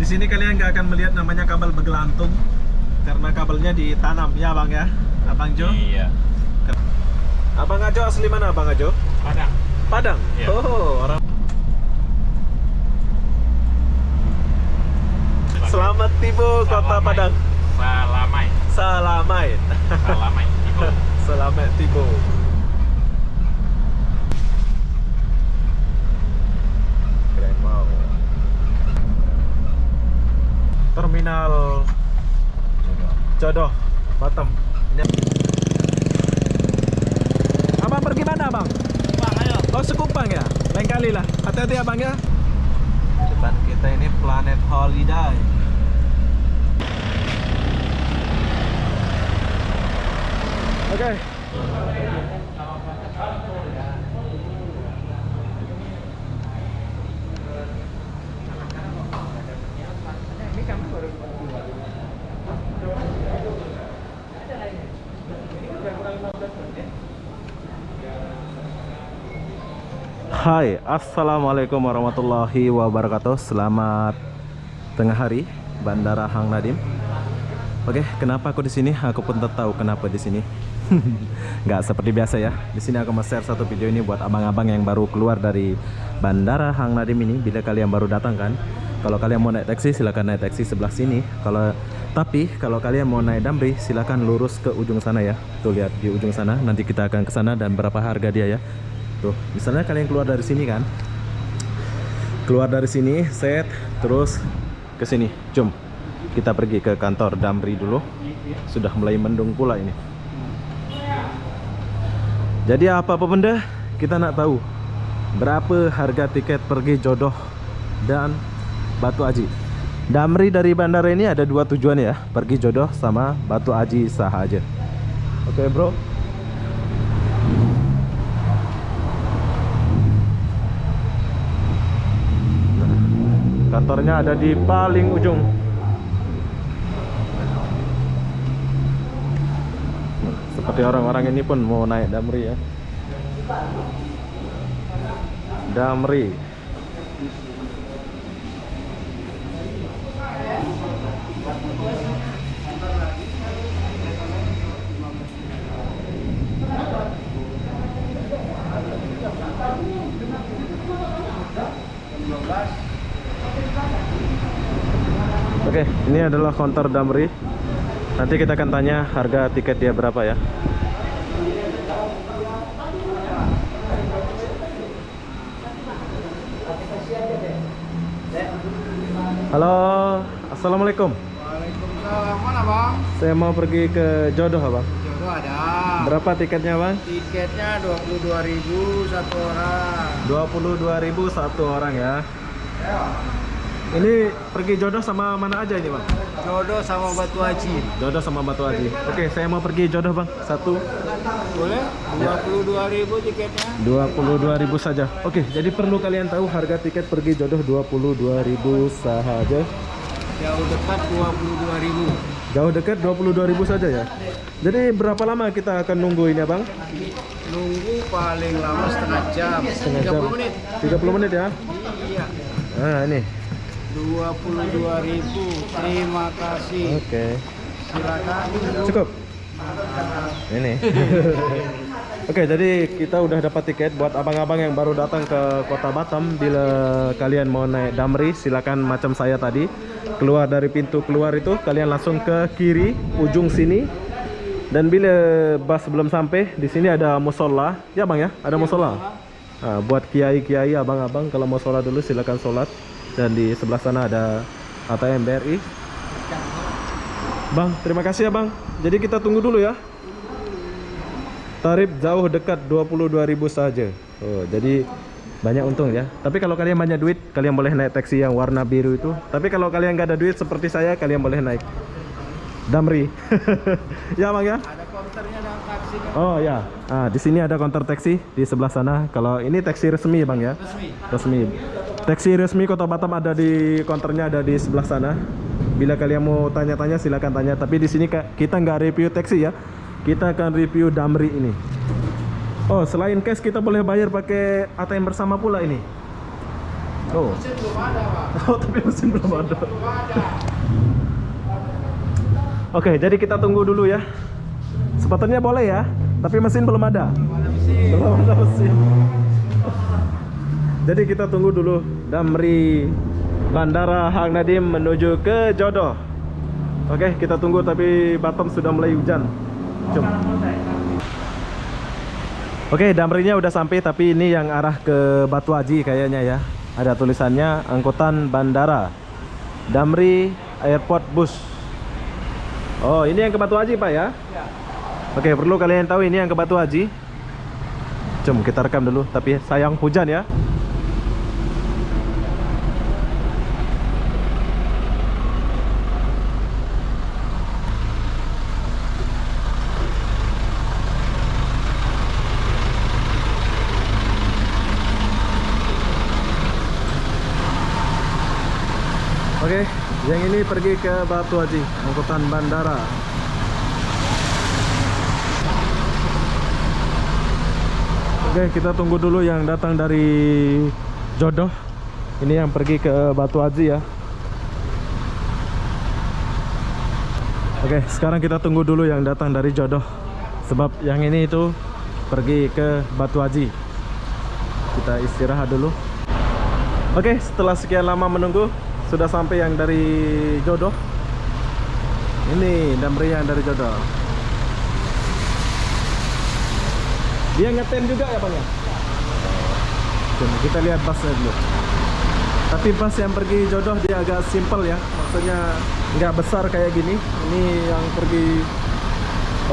sini kalian nggak akan melihat namanya kabel bergelantung karena kabelnya ditanam ya bang ya, Abang Jo. Iya. Abang Ajo asli mana Abang Ajo? Padang. Padang. Iya. Oh orang. Selamat tiba kota Padang. Salamai. Salamai. Salamai. Ibu. Selamat tiba. Keren mau. Terminal Jodoh Batam. Ini. Abang pergi mana bang? Bang, ayo. Oh Sekupang ya? Lain kali lah. Hati-hati abang ya. Depan kita ini Planet Holiday. Oke. Hai, assalamualaikum warahmatullahi wabarakatuh. Selamat tengah hari, Bandara Hang Nadim. Oke, kenapa aku di sini? Aku pun tak tahu kenapa di sini. Nggak seperti biasa ya. Di sini aku mau share satu video ini buat abang-abang yang baru keluar dari Bandara Hang Nadim ini. Bila kalian baru datang kan, kalau kalian mau naik taksi silakan naik taksi sebelah sini. Tapi kalau kalian mau naik Damri silakan lurus ke ujung sana ya. Tuh lihat di ujung sana. Nanti kita akan ke sana dan berapa harga dia ya. Tuh, misalnya kalian keluar dari sini kan, keluar dari sini, set, terus ke sini, jom. Kita pergi ke kantor Damri dulu. Sudah mulai mendung pula ini. Jadi apa benda kita nak tahu berapa harga tiket pergi Jodoh dan Batu Aji. Damri dari bandara ini ada dua tujuan ya, pergi Jodoh sama Batu Aji sahaja. Oke bro. Kantornya ada di paling ujung. Seperti orang-orang ini pun mau naik Damri ya. Damri. Oke, ini adalah counter Damri. Nanti kita akan tanya harga tiket dia berapa ya. Halo, assalamualaikum. Waalaikumsalam. Mana bang? Saya mau pergi ke Jodoh abang. Jodoh ada. Berapa tiketnya bang? Tiketnya 22.000 satu orang. 22.000 satu orang ya. Ini pergi Jodoh sama mana aja ini bang? Jodoh sama Batu Haji. Jodoh sama Batu Haji. Oke, saya mau pergi Jodoh bang. Satu. Boleh? 22.000 tiketnya. 22.000 saja. Oke, jadi perlu kalian tahu harga tiket pergi Jodoh 22.000 saja. Jauh dekat 22.000. Jauh dekat 22.000 saja ya. Jadi berapa lama kita akan nunggu ini abang? Nunggu paling lama setengah jam. Setengah jam. 30 menit. 30 menit ya. Iya. Nah ini. 22.000. Terima kasih. Oke. Silakan. Cukup. Ini. Oke, jadi kita udah dapat tiket buat abang-abang yang baru datang ke Kota Batam. Bila kalian mau naik Damri, silakan macam saya tadi. Keluar dari pintu keluar itu, kalian langsung ke kiri ujung sini. Dan bila bus belum sampai, di sini ada musola. Ya bang ya, ada musola. Nah, buat kiai-kiai, abang-abang kalau mau sholat dulu silakan sholat. Dan di sebelah sana ada ATM BRI. Bang, terima kasih ya bang. Jadi kita tunggu dulu ya. Tarif jauh dekat 22.000 saja. Oh, jadi banyak untung ya. Tapi kalau kalian banyak duit, kalian boleh naik taksi yang warna biru itu. Tapi kalau kalian nggak ada duit seperti saya, kalian boleh naik Damri. Ya bang ya. Ada counternya dan taksi. Oh ya. Nah, di sini ada counter taksi di sebelah sana. Kalau ini taksi resmi bang ya. Resmi. Resmi. Taksi resmi Kota Batam ada di counternya, ada di sebelah sana. Bila kalian mau tanya-tanya silakan tanya. Tapi di sini kita nggak review taksi ya. Kita akan review Damri ini. Oh, selain cash kita boleh bayar pakai ATM bersama pula ini. Oh. Oh, tapi mesin belum ada. Oke, jadi kita tunggu dulu ya. Sepatunya boleh ya, tapi mesin belum ada. Belum ada mesin. Jadi kita tunggu dulu Damri Bandara Hang Nadim menuju ke Jodoh. Oke, kita tunggu, tapi Batam sudah mulai hujan. Jom. Oke, Damrinya udah sampai, tapi ini yang arah ke Batu Haji kayaknya ya. Ada tulisannya angkutan bandara Damri Airport Bus. Oh, ini yang ke Batu Haji, Pak ya? Ya. Oke, perlu kalian tahu ini yang ke Batu Haji. Jom kita rekam dulu, tapi sayang hujan ya. Oke, yang ini pergi ke Batu Haji, angkutan bandara. Oke, kita tunggu dulu yang datang dari Jodoh. Ini yang pergi ke Batu Haji ya. Oke, sekarang kita tunggu dulu yang datang dari Jodoh. Sebab yang ini itu pergi ke Batu Haji. Kita istirahat dulu. Oke, setelah sekian lama menunggu, sudah sampai yang dari Jodoh. Ini Damri yang dari Jodoh. Dia ngetem juga ya Bang ya? Coba kita lihat busnya dulu. Tapi bus yang pergi Jodoh dia agak simple ya. Maksudnya nggak besar kayak gini. Ini yang pergi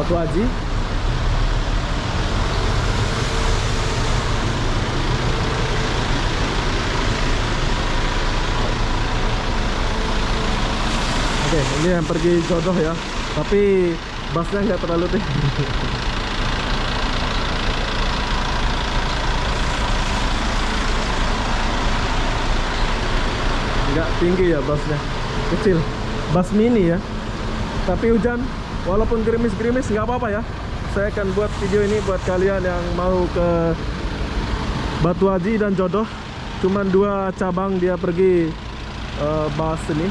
Batu Haji. Oke, ini yang pergi Jodoh ya. Tapi busnya nggak terlalu tinggi. Nggak tinggi ya busnya, kecil. Bus mini ya. Tapi hujan, walaupun gerimis-gerimis nggak apa-apa ya. Saya akan buat video ini buat kalian yang mau ke Batu Haji dan Jodoh. Cuman 2 cabang dia pergi bus ini.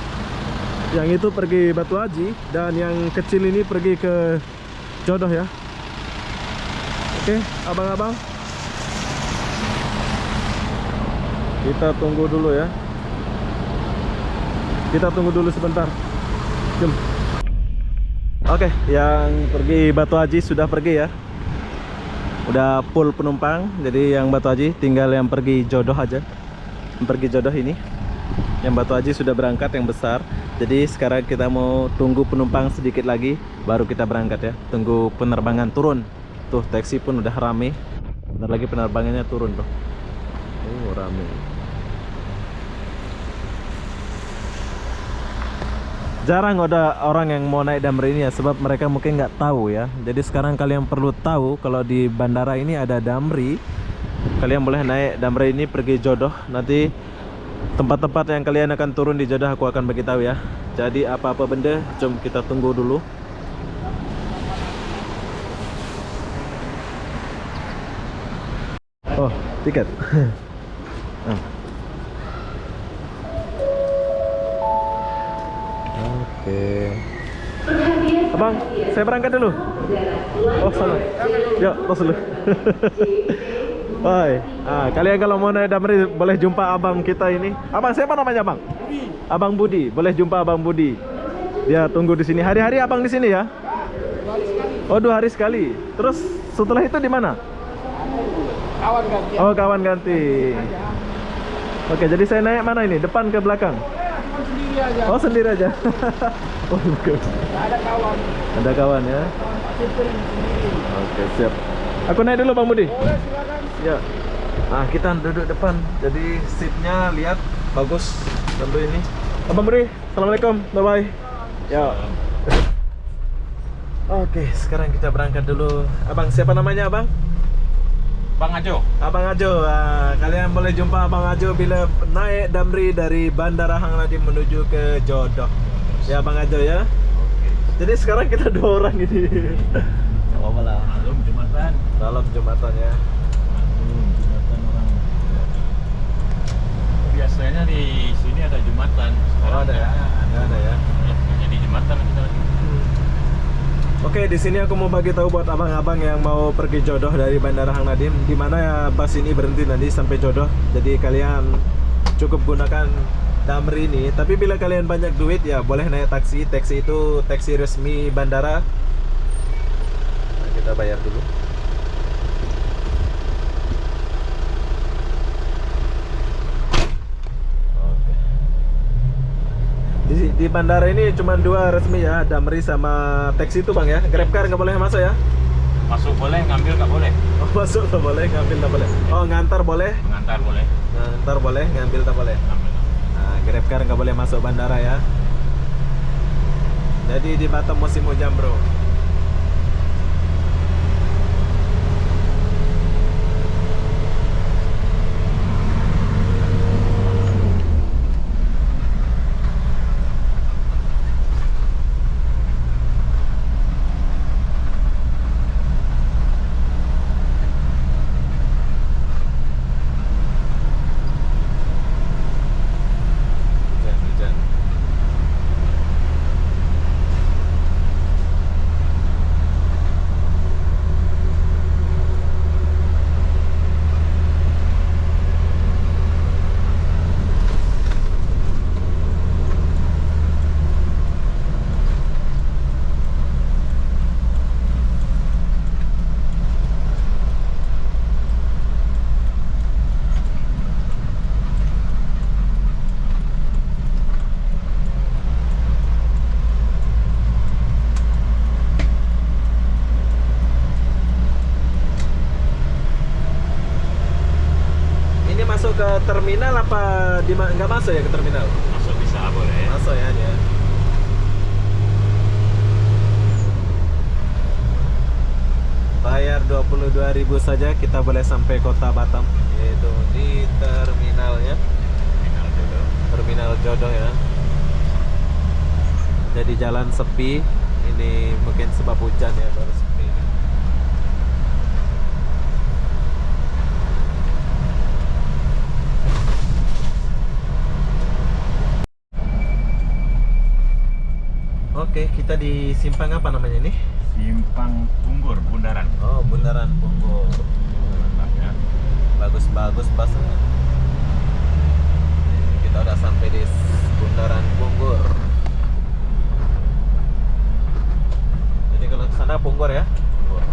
Yang itu pergi Batu Haji dan yang kecil ini pergi ke Jodoh ya. Oke, abang-abang, kita tunggu dulu ya. Kita tunggu dulu sebentar. Jom. Oke, yang pergi Batu Haji sudah pergi ya. Udah full penumpang. Jadi yang Batu Haji tinggal yang pergi Jodoh aja. Yang pergi Jodoh ini. Yang Batu Haji sudah berangkat yang besar. Jadi sekarang kita mau tunggu penumpang sedikit lagi baru kita berangkat ya. Tunggu penerbangan turun. Tuh taksi pun udah rame. Bentar lagi penerbangannya turun tuh. Oh, rame. Jarang ada orang yang mau naik Damri ini ya, sebab mereka mungkin nggak tahu ya. Jadi sekarang kalian perlu tahu kalau di bandara ini ada Damri. Kalian boleh naik Damri ini pergi Jodoh. Nanti tempat-tempat yang kalian akan turun di Jodoh aku akan beritahu ya. Jadi apa-apa benda, jom kita tunggu dulu. Oh, tiket. Oke. Abang, saya berangkat dulu. Oh, sana. Yuk, tos dulu. Hai. Kalian kalau mau naik Damri boleh jumpa abang kita ini. Abang siapa namanya, Bang? Budi. Abang Budi. Boleh jumpa Abang Budi. Dia tunggu di sini. Hari-hari Abang di sini ya? 2 hari sekali. Oh, 2 hari sekali. Terus setelah itu di mana? Kawan ganti. Oh, kawan ganti. Oke, jadi saya naik mana ini? Depan ke belakang? Sendiri aja. Oh, sendiri aja. Oh, bukan. Ada kawan. Ada kawan ya. Oke, siap. Aku naik dulu Bang Budi. Boleh, silakan. Ya. Kita duduk depan. Jadi seatnya lihat bagus. Tentu ini. Abang Budi, assalamualaikum. Bye bye. Ya. Oke, sekarang kita berangkat dulu. Abang siapa namanya, Abang? Bang Ajo. Abang Ajo. Kalian boleh jumpa Abang Ajo bila naik Damri dari Bandara Hang Nadim menuju ke Jodoh. Ya, Abang Ajo ya. Oke. Jadi sekarang kita 2 orang ini. Gak apa-apa lah. Belum Jumatan. Dalam Jumatan ya. Jumatan orang biasa Oke, di sini aku mau bagi tahu buat abang-abang yang mau pergi Jodoh dari Bandara Hang Nadim, di mana ya bus ini berhenti nanti sampai Jodoh. Jadi kalian cukup gunakan Damri ini. Tapi bila kalian banyak duit ya boleh naik taksi. Taksi itu taksi resmi bandara. Nah, kita bayar dulu. Oke. Di bandara ini cuma dua resmi ya, Damri sama taksi itu bang ya. Grabcar nggak boleh masuk ya? Masuk boleh, ngambil nggak boleh. Oh, masuk nggak boleh, ngambil nggak boleh. Oh, ngantar boleh, Mengantar boleh, ngantar boleh, ngambil tak boleh. ngambil. Nah, Grabcar nggak boleh masuk bandara ya. Jadi di Batam musim hujan bro. Hujan. Ini masuk ke terminal apa nggak masuk ya ke terminal? Masuk bisa boleh. Masuk ya dia. Bayar 22.000 saja kita boleh sampai kota Batam, yaitu di terminalnya, Terminal Jodoh. terminal Jodoh ya. Jadi jalan sepi, ini mungkin sebab hujan ya baru sepi. Oke, kita di simpang apa namanya ini? Simpang Punggur, Bundaran. Oh, Bundaran Punggur. Tempatnya. Bagus-bagus busnya. Kita udah sampai di Bundaran Punggur. Jadi kalau ke sana Punggur ya. Punggur.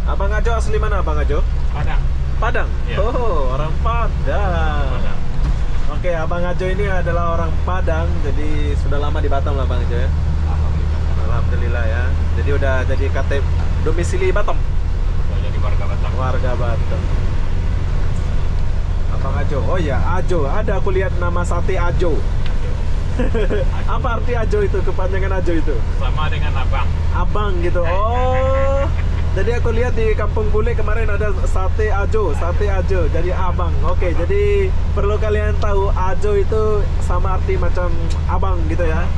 Abang Ajo asli mana Abang Ajo? Padang. Padang. Iya. Oh, orang Padang. Padang. Oke, Abang Ajo ini adalah orang Padang, jadi sudah lama di Batam lah Bang Ajo ya. Alhamdulillah. Alhamdulillah ya. Jadi udah jadi KTP domisili Batam. Sudah jadi warga Batam. Warga Batam. Abang Ajo. Oh ya, Ajo. Ada aku lihat nama sate Ajo. Apa arti Ajo itu? Kepanjangan Ajo itu? Sama dengan abang. Abang gitu. Oh. Jadi aku lihat di Kampung Bule kemarin ada sate Ajo, sate Ajo. Jadi abang. Oke, jadi perlu kalian tahu Ajo itu sama arti macam abang gitu ya.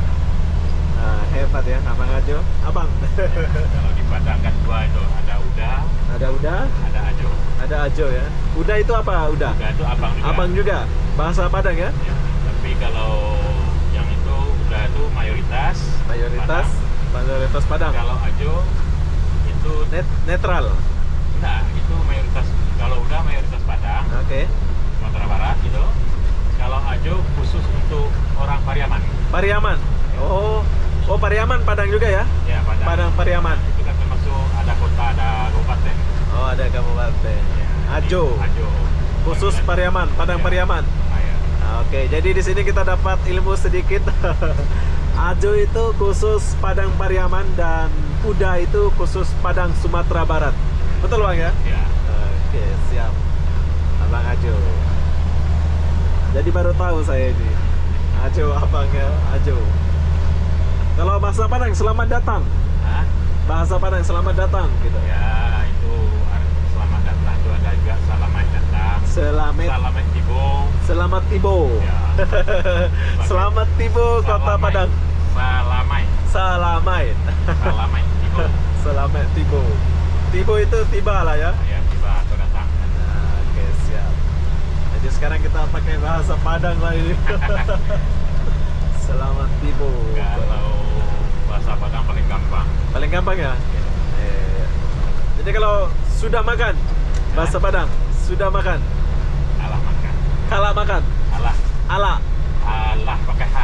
Nah, hebat ya Abang Ajo. Abang. Kalau di Padang kan dua itu, ada Uda, Ada Uda, ada Ajo. ada Ajo ya. Uda itu apa? Uda. Uda itu abang juga. Abang juga. Bahasa Padang ya. Ya, tapi kalau yang itu Uda itu mayoritas. Mayoritas mayoritas Padang. Kalau Ajo itu Netral. enggak, itu mayoritas. Kalau Uda mayoritas Padang, Oke. Sumatera Barat gitu. Kalau Ajo khusus untuk orang Pariaman. Pariaman. Oh, Pariaman Padang juga ya? Ya, Padang. Padang Pariaman. Itu kan termasuk ada kota, ada kabupaten. Oh, ada kabupaten. Ya, Ajo. Ajo. Khusus Pariaman, Padang Ya. Pariaman. Ah, ya. Oke, jadi di sini kita dapat ilmu sedikit. Ajo itu khusus Padang Pariaman dan Uda itu khusus Padang Sumatera Barat. Betul Bang ya? Ya. Oke, siap. Abang Ajo. Jadi baru tahu saya ini. Ajo abangnya, Ajo. Kalau bahasa Padang selamat datang. Hah? Bahasa Padang selamat datang gitu. Ya, itu selamat datang. Itu ada juga selamat datang. Selamat Selamat tibo. selamat tibo. Ya. Selamat tibo Kota Salamai. Padang. Salamai. Salamai. Salamai tibo. Selamat tibo. Tibo itu tiba lah ya. Ya, tiba atau datang. Nah, oke, siap. Jadi sekarang kita pakai bahasa Padang lah ini. Selamat tiba. Kalau bahasa Padang paling gampang. Paling gampang ya? Jadi kalau sudah makan, bahasa Padang, sudah makan. Alah makan. Kalah makan. Alah. Ala. Alah pakai H.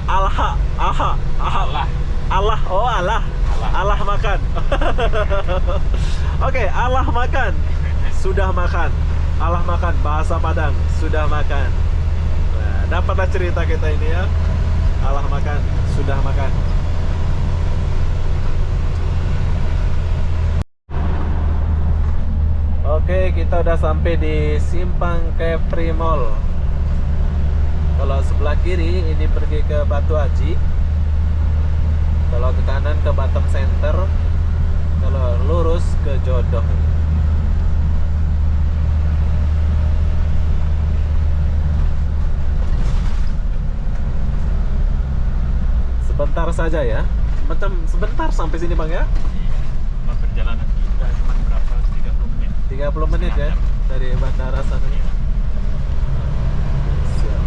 Alha. Aha. Alah. Allah. Oh, Allah. Allah. Allah makan. Oke, Allah makan. Sudah makan. Allah makan, bahasa Padang, sudah makan. Nah, dapatlah cerita kita ini ya. Allah makan, sudah makan. Oke, kita udah sampai di Simpang Kepri Mall. Kalau sebelah kiri ini pergi ke Batu Haji. Kalau ke kanan ke Batam Center. Kalau lurus ke Jodoh. Sebentar saja ya. Macam sebentar sampai sini Bang ya. Cuma perjalanan kita cuma berapa? 30 menit. 30 menit ya dari bandara sana. Siap.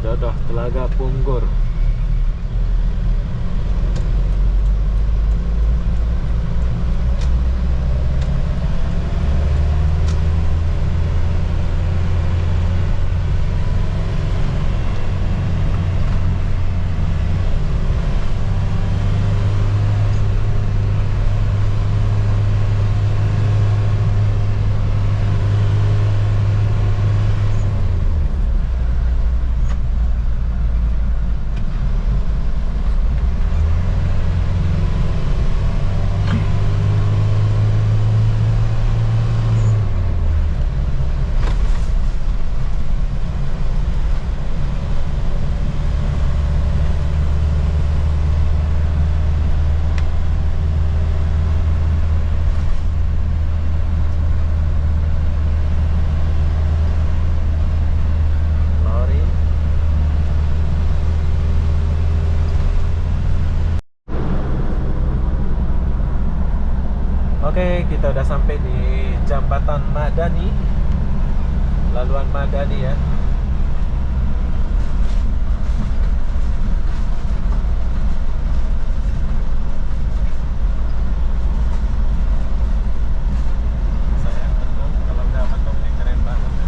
Jodoh Telaga Punggur. Lori. Oke, kita udah sampai di Jambatan Madani. Laluan Madani ya. Sayang betul kalau nggak betul ini keren banget ya.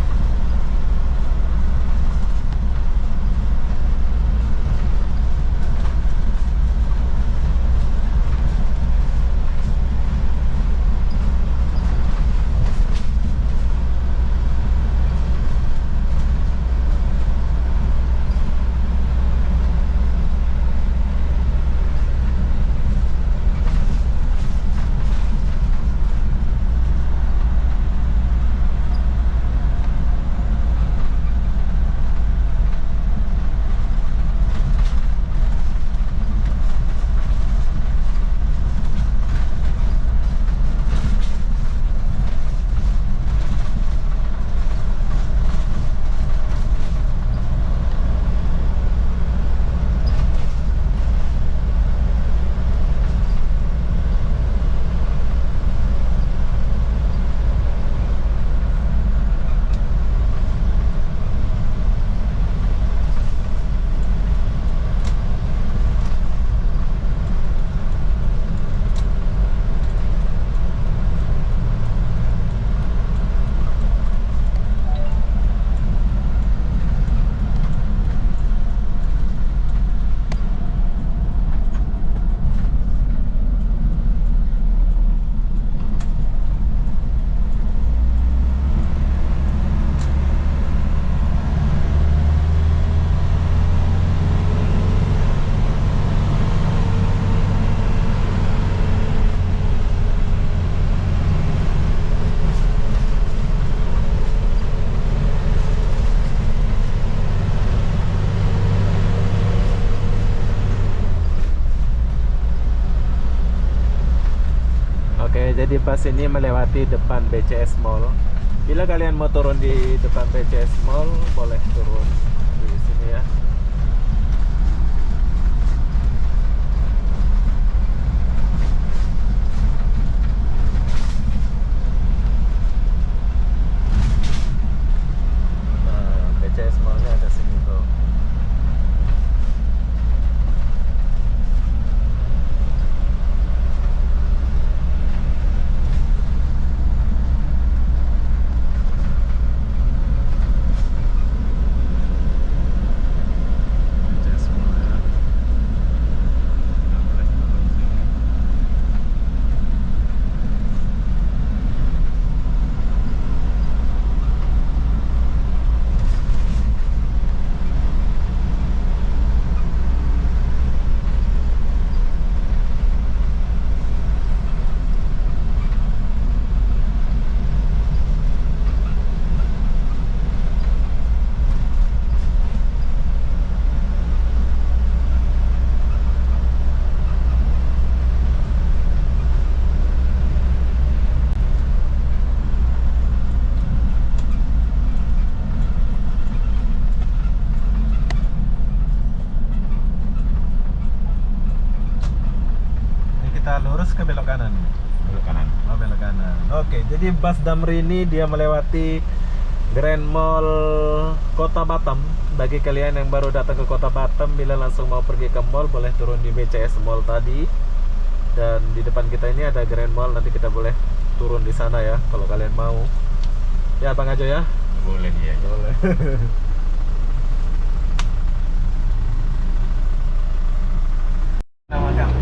Oke, jadi pas ini melewati depan BCS Mall. Bila kalian mau turun di depan BCS Mall, boleh turun di sini ya. Nah, BCS Mall-nya ada sini tuh. BCS Mall ya. Nggak boleh turun sini. Ini kita lurus ke belok kanan. Belok kanan. Oh, belok kanan. Oke, jadi bus Damri ini dia melewati Grand Mall Kota Batam. Bagi kalian yang baru datang ke Kota Batam, bila langsung mau pergi ke mall, boleh turun di BCS Mall tadi. Dan di depan kita ini ada Grand Mall, nanti kita boleh turun di sana ya, kalau kalian mau. Ya, Bang Ajo ya. Boleh ya. Boleh. Nama Kang.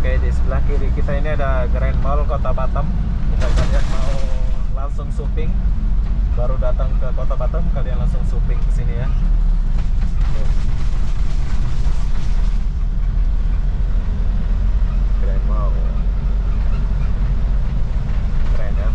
Oke, di sebelah kiri kita ini ada Grand Mall Kota Batam. Jika kalian mau langsung shopping, baru datang ke Kota Batam, kalian langsung shopping ke sini ya. Tuh. Grand Mall. Keren ya.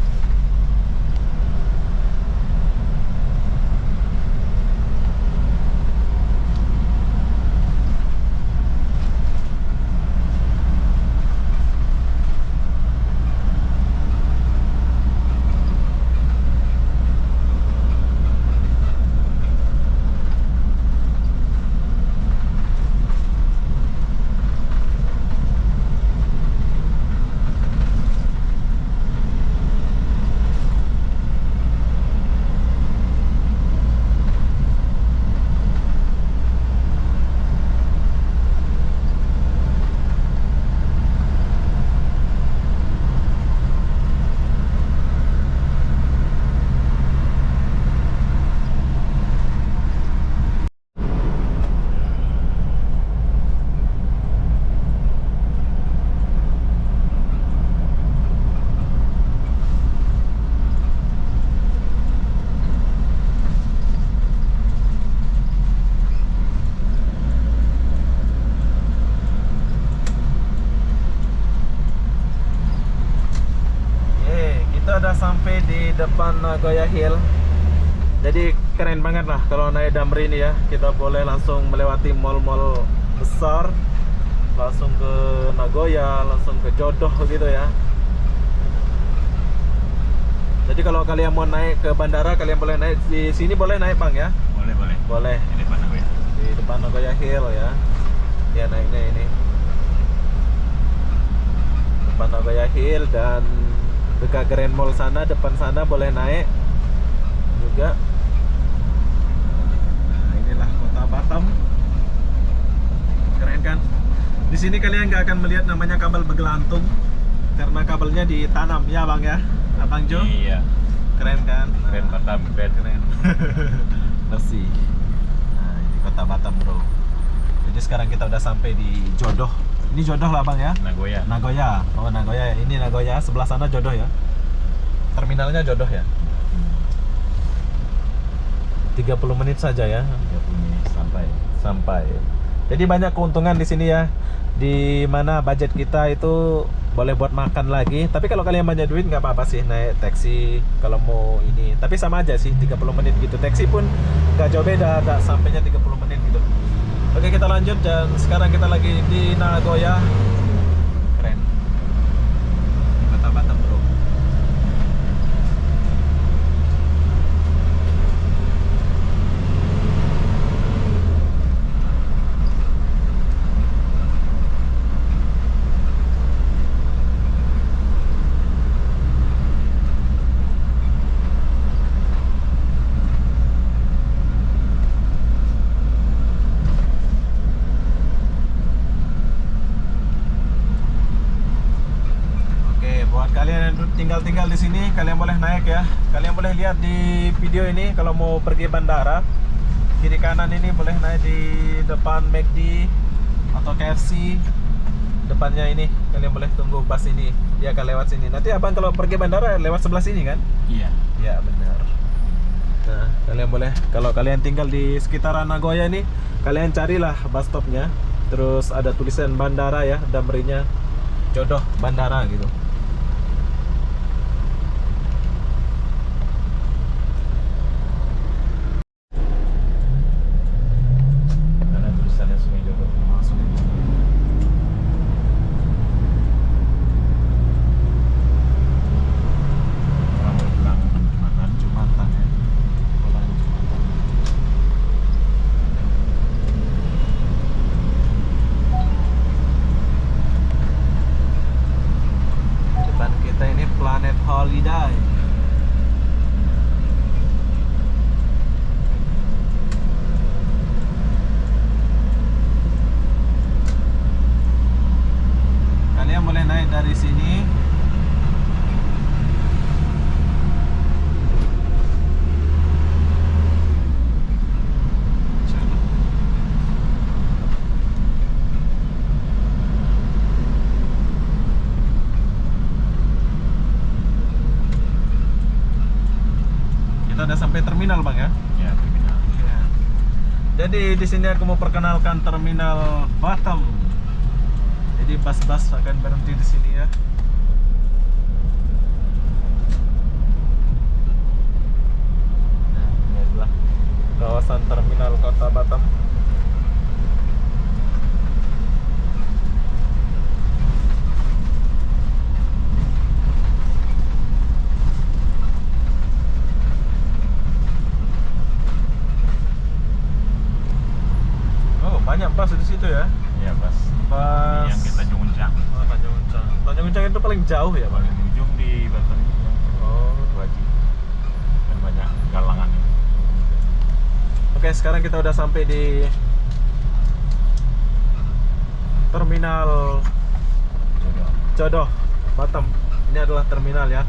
Udah sampai di depan Nagoya Hill. Jadi keren banget lah kalau naik Damri ini ya. Kita boleh langsung melewati mall-mall besar, langsung ke Nagoya, langsung ke Jodoh gitu ya. Jadi kalau kalian mau naik ke bandara, kalian boleh naik di sini, boleh naik Bang ya? Boleh, boleh. Boleh. Ini depan aku ya. Di depan Nagoya Hill ya. Ya naiknya ini. Depan Nagoya Hill dan dekat Grand Mall sana, depan sana boleh naik juga. Nah, inilah Kota Batam. Keren kan? Di sini kalian nggak akan melihat namanya kabel bergelantung karena kabelnya ditanam ya Bang ya, Abang Jo. Iya. Keren kan? Keren Batam, keren. Keren. Bersih. Nah, ini Kota Batam bro. Jadi sekarang kita udah sampai di Jodoh. Ini Jodoh lah Bang ya? Nagoya. Nagoya. Oh Nagoya. Ini Nagoya. Sebelah sana Jodoh ya. Terminalnya Jodoh ya. 30 menit saja ya 30 menit sampai. Jadi banyak keuntungan di sini ya. Di mana budget kita itu boleh buat makan lagi. Tapi kalau kalian banyak duit nggak apa-apa sih naik taksi kalau mau ini. Tapi sama aja sih 30 menit gitu. Taksi pun nggak jauh beda, nggak sampainya 30 menit gitu. Oke, kita lanjut dan sekarang kita lagi di Nagoya. Keren. Kota Batam, bro. Tinggal di sini, kalian boleh naik ya. Kalian boleh lihat di video ini kalau mau pergi bandara. Kiri kanan ini boleh naik di depan McD atau KFC. Depannya ini kalian boleh tunggu bus ini. Dia akan lewat sini. Nanti abang kalau pergi bandara lewat sebelah sini kan? Iya. Ya benar. Nah, kalian boleh kalau kalian tinggal di sekitaran Nagoya ini, kalian carilah bus stopnya. Terus ada tulisan bandara ya, damrinya Jodoh Bandara gitu. Holiday. Kalian boleh naik dari sini. Udah sampai terminal bang ya? Ya, terminal. Ya. Jadi di sini aku mau perkenalkan terminal Batam. Jadi bus-bus akan berhenti di sini ya. Nah, ini adalah kawasan terminal Kota Batam. Banyak bus di situ ya. Iya, Bas. Bus Yang kita Tanjung Uncang. Oh, Tanjung Uncang. Tanjung Uncang itu paling jauh ya, Bang? Paling ujung di Batam itu. Oh, Wajib. Dan banyak galangan. oke, sekarang kita udah sampai di terminal Jodoh Batam. Ini adalah terminal ya.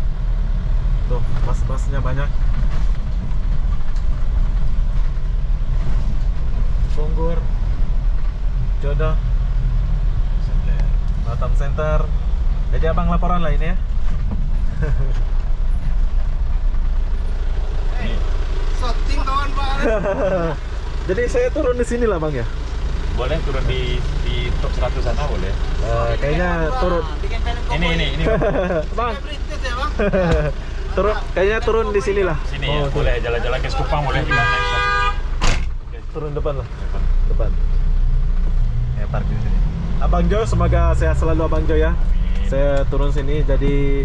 Tuh, bus-busnya banyak. Bunggur, Jodoh, Batam Center. Jadi abang laporan lah ini ya. Shooting kawan Pak. Jadi saya turun di sini lah bang ya. Boleh turun di top 100 sana boleh. Kayaknya turun. Ini. Bang, Beritis ya Bang. kayaknya turun di sini lah. Sini ya, boleh jalan-jalan ke Sekupang boleh kita naik. Turun depan lah. Depan. Ya parkir di sini. Abang Jo, semoga sehat selalu Abang Jo ya. Saya turun sini, jadi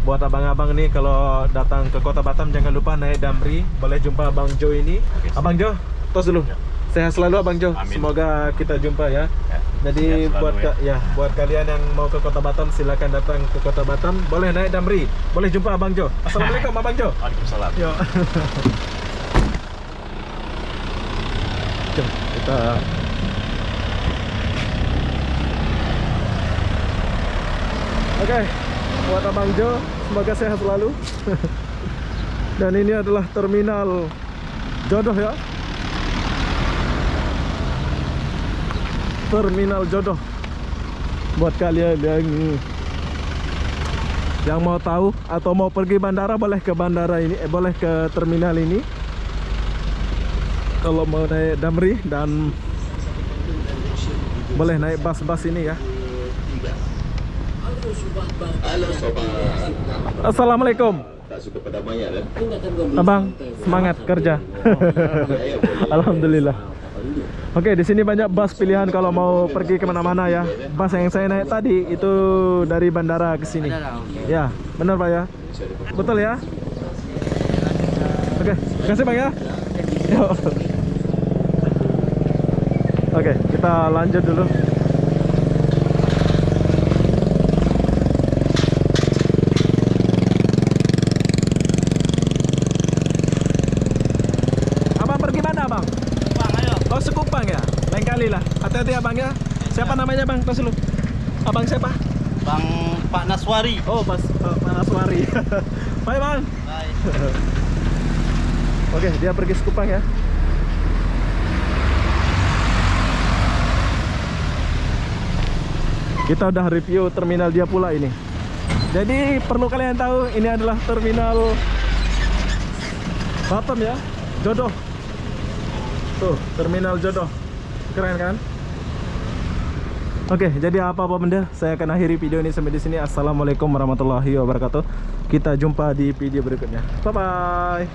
buat abang-abang nih kalau datang ke Kota Batam jangan lupa naik Damri. Boleh jumpa Abang Jo ini. Oke, Abang Jo, tos dulu. Ya. Sehat selalu Abang Jo. Amin. Semoga kita jumpa ya. Ya, Jadi sehat buat selalu ya. buat kalian yang mau ke Kota Batam silakan datang ke Kota Batam. Boleh naik Damri. Boleh jumpa Abang Jo. Assalamualaikum Abang Jo. Waalaikumsalam. Yo. Jom, kita Oke, buat Abang Jo, semoga sehat selalu. Dan ini adalah terminal Jodoh ya. Terminal Jodoh. Buat kalian yang mau tahu atau mau pergi bandara, boleh ke bandara ini, boleh ke terminal ini. kalau mau naik Damri dan boleh naik bus-bus ini ya. Assalamualaikum. Abang, semangat kerja. Alhamdulillah. Oke, di sini banyak bus pilihan kalau mau pergi kemana-mana ya. Bus yang saya naik tadi itu dari bandara ke sini. Ya, benar Pak ya. Betul ya. Oke, terima kasih Bang ya. Yuk. Oke, kita lanjut dulu. Abang pergi mana Bang? Bang, ayo. Oh, Sekupang ya? Lain kali lah. Hati-hati Abang ya. Siapa namanya Bang? Tos dulu. Abang siapa? Bang Pak Naswari. Oh, Pak Naswari. Bye Bang. Bye. Oke, dia pergi Sekupang ya. Kita udah review terminal dia pula ini. Jadi perlu kalian tahu ini adalah terminal Batam ya, Jodoh. Tuh, terminal Jodoh. Keren kan? Oke, jadi apa-apa benda, saya akan akhiri video ini sampai di sini. Assalamualaikum warahmatullahi wabarakatuh. Kita jumpa di video berikutnya. Bye bye.